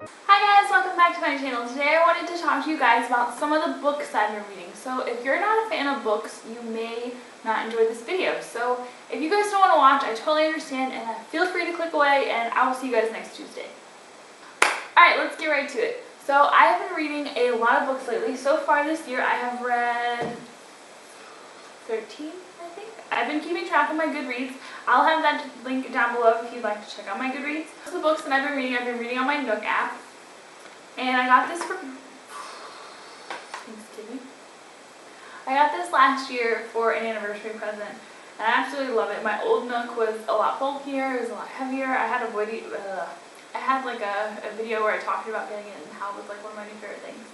Hi guys, welcome back to my channel. Today I wanted to talk to you guys about some of the books I've been reading. So if you're not a fan of books, you may not enjoy this video. So if you guys don't want to watch, I totally understand, and feel free to click away, and I will see you guys next Tuesday. Alright, let's get right to it. So I have been reading a lot of books lately. So far this year I have read 13, I think. I've been keeping track of my Goodreads. I'll have that link down below if you'd like to check out my Goodreads. The books that I've been reading on my Nook app. And I got this for Thanksgiving. I got this last year for an anniversary present, and I absolutely love it. My old Nook was a lot bulkier, it was a lot heavier. I had a video where I talked about getting it and how it was like one of my new favorite things.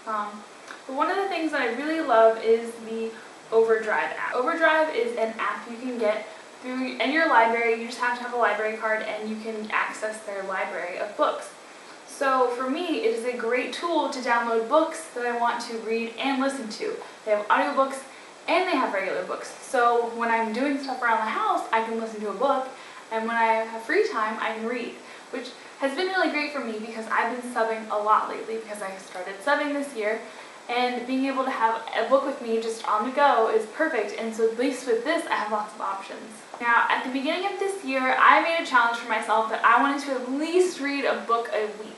But one of the things that I really love is the Overdrive app. Overdrive is an app you can get through in your library. You just have to have a library card and you can access their library of books. So for me, it is a great tool to download books that I want to read and listen to. They have audiobooks and they have regular books. So when I'm doing stuff around the house, I can listen to a book, and when I have free time, I can read, which has been really great for me because I've been subbing a lot lately because I started subbing this year, and being able to have a book with me just on the go is perfect. And so at least with this, I have lots of options. Now, at the beginning of this year, I made a challenge for myself that I wanted to at least read a book a week.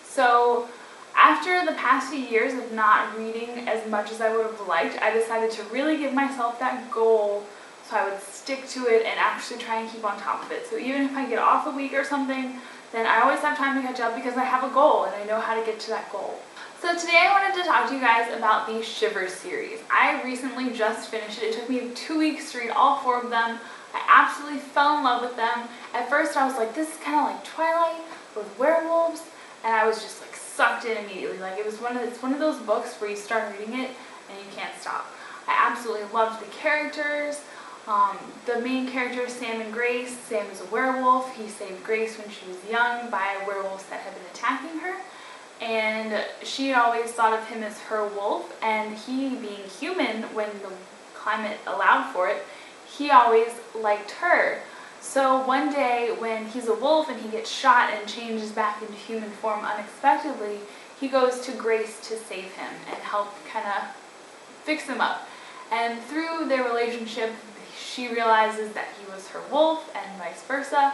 So after the past few years of not reading as much as I would have liked, I decided to really give myself that goal so I would stick to it and actually try and keep on top of it. So even if I get off a week or something, then I always have time to catch up because I have a goal and I know how to get to that goal. So today I wanted to talk to you guys about the Shivers series. I recently just finished it. It took me 2 weeks to read all 4 of them. I absolutely fell in love with them. At first I was like, this is kind of like Twilight with werewolves, and I was just like sucked in immediately. Like it's one of those books where you start reading it and you can't stop. I absolutely loved the characters. The main characters, Sam and Grace. Sam is a werewolf. He saved Grace when she was young by werewolves that had been attacking her. And she had always thought of him as her wolf, and he, being human when the climate allowed for it, he always liked her. So one day when he's a wolf and he gets shot and changes back into human form unexpectedly, he goes to Grace to save him and help kind of fix him up. And through their relationship, she realizes that he was her wolf and vice versa,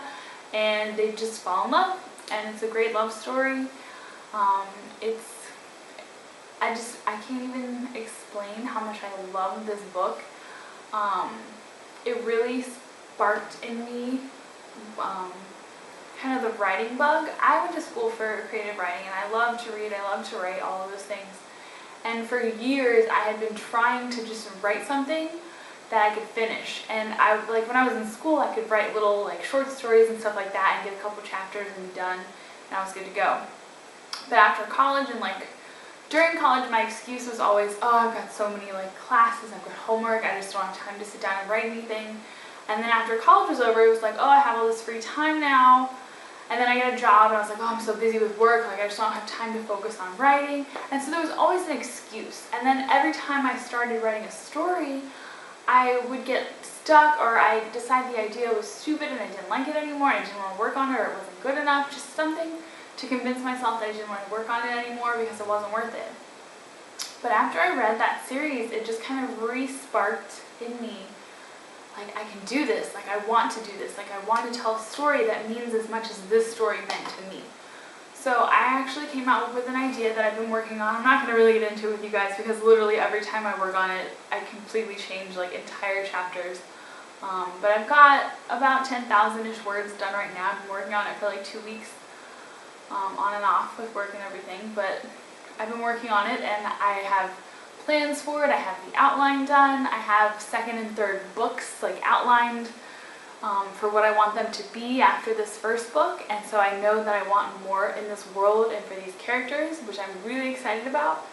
and they just fall in love, and it's a great love story. I can't even explain how much I love this book. It really sparked in me kind of the writing bug. I went to school for creative writing, and I love to read, I love to write, all of those things. And for years I had been trying to just write something that I could finish. And when I was in school, I could write little like short stories and stuff like that and get a couple chapters and be done, and I was good to go. But after college and during college, my excuse was always, oh, I've got so many classes, I've got homework, I just don't have time to sit down and write anything. And then after college was over, it was like, oh, I have all this free time now. And then I get a job and I was like, oh, I'm so busy with work, I just don't have time to focus on writing. And so there was always an excuse. And then every time I started writing a story, I would get stuck, or I decided the idea was stupid and I didn't like it anymore, and I didn't want to work on it, or it wasn't good enough, just something to convince myself that I didn't want to work on it anymore because it wasn't worth it. But after I read that series, it just kind of re-sparked in me, I can do this, I want to do this, I want to tell a story that means as much as this story meant to me. So I actually came out with an idea that I've been working on. I'm not going to really get into it with you guys because literally every time I work on it, I completely change entire chapters. But I've got about 10,000-ish words done right now. I've been working on it for 2 weeks. On and off with work and everything, but I've been working on it and I have plans for it. I have the outline done. I have 2nd and 3rd books outlined for what I want them to be after this first book, and so I know that I want more in this world and for these characters, which I'm really excited about.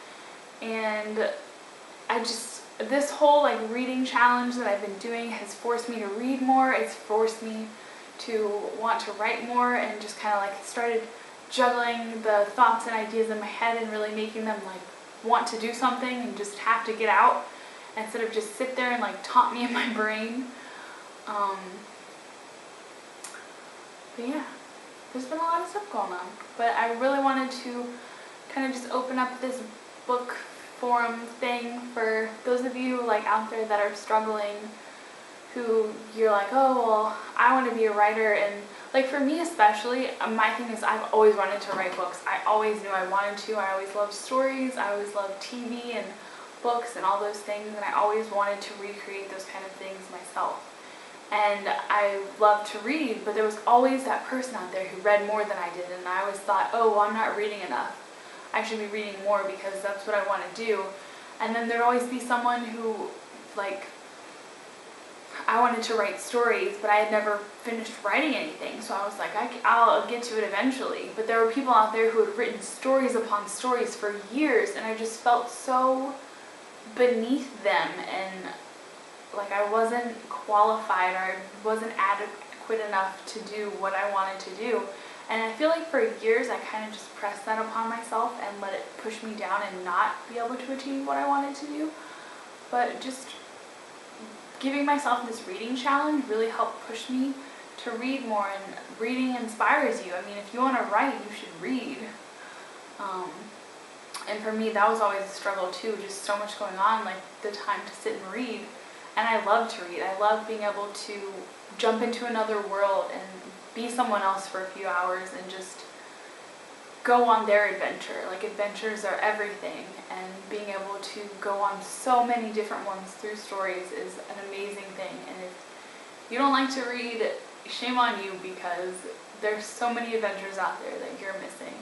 And this whole reading challenge that I've been doing has forced me to read more. It's forced me to want to write more, and just kind of started juggling the thoughts and ideas in my head and really making them want to do something and just have to get out instead of just sit there and taunt me in my brain. But yeah, there's been a lot of stuff going on. But I really wanted to kind of just open up this book forum thing for those of you like out there that are struggling, who you're like, oh well, I want to be a writer. And like for me especially, my thing is I've always wanted to write books. I always knew I wanted to. I always loved stories. I always loved TV and books and all those things, and I always wanted to recreate those kind of things myself. And I love to read, but there was always that person out there who read more than I did, and I always thought, oh well, I'm not reading enough. I should be reading more because that's what I want to do. And then there'd always be someone who, like, I wanted to write stories, but I had never finished writing anything. So I was like, I'll get to it eventually. But there were people out there who had written stories upon stories for years, and I just felt so beneath them, and like I wasn't qualified, or I wasn't adequate enough to do what I wanted to do. And I feel like for years I kind of just pressed that upon myself and let it push me down and not be able to achieve what I wanted to do. But just giving myself this reading challenge really helped push me to read more, and reading inspires you. I mean, if you want to write, you should read. And for me, that was always a struggle too, just so much going on, like the time to sit and read. And I love to read. I love being able to jump into another world and be someone else for a few hours and just go on their adventure. Like, adventures are everything, and being able to go on so many different ones through stories is an amazing thing. And if you don't like to read, shame on you, because there's so many adventures out there that you're missing.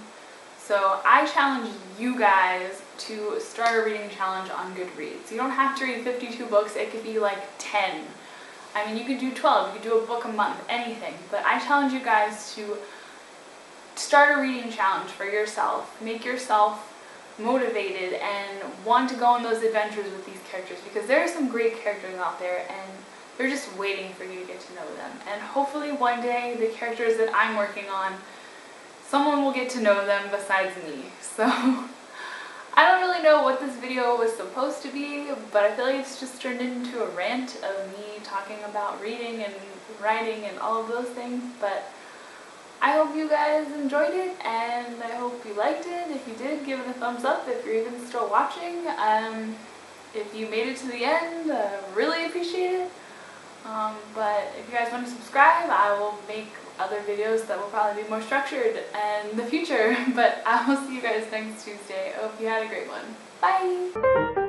So I challenge you guys to start a reading challenge on Goodreads. You don't have to read 52 books, it could be like 10. I mean, you could do 12, you could do a book a month, anything. But I challenge you guys to start a reading challenge for yourself. Make yourself motivated and want to go on those adventures with these characters, because there are some great characters out there and they're just waiting for you to get to know them. And hopefully one day the characters that I'm working on, someone will get to know them besides me. So I don't really know what this video was supposed to be, but I feel like it's just turned into a rant of me talking about reading and writing and all of those things. But I hope you guys enjoyed it, and I hope you liked it. If you did, give it a thumbs up if you're even still watching. If you made it to the end, really appreciate it. But if you guys want to subscribe, I will make other videos that will probably be more structured in the future. But I will see you guys next Tuesday. I hope you had a great one. Bye!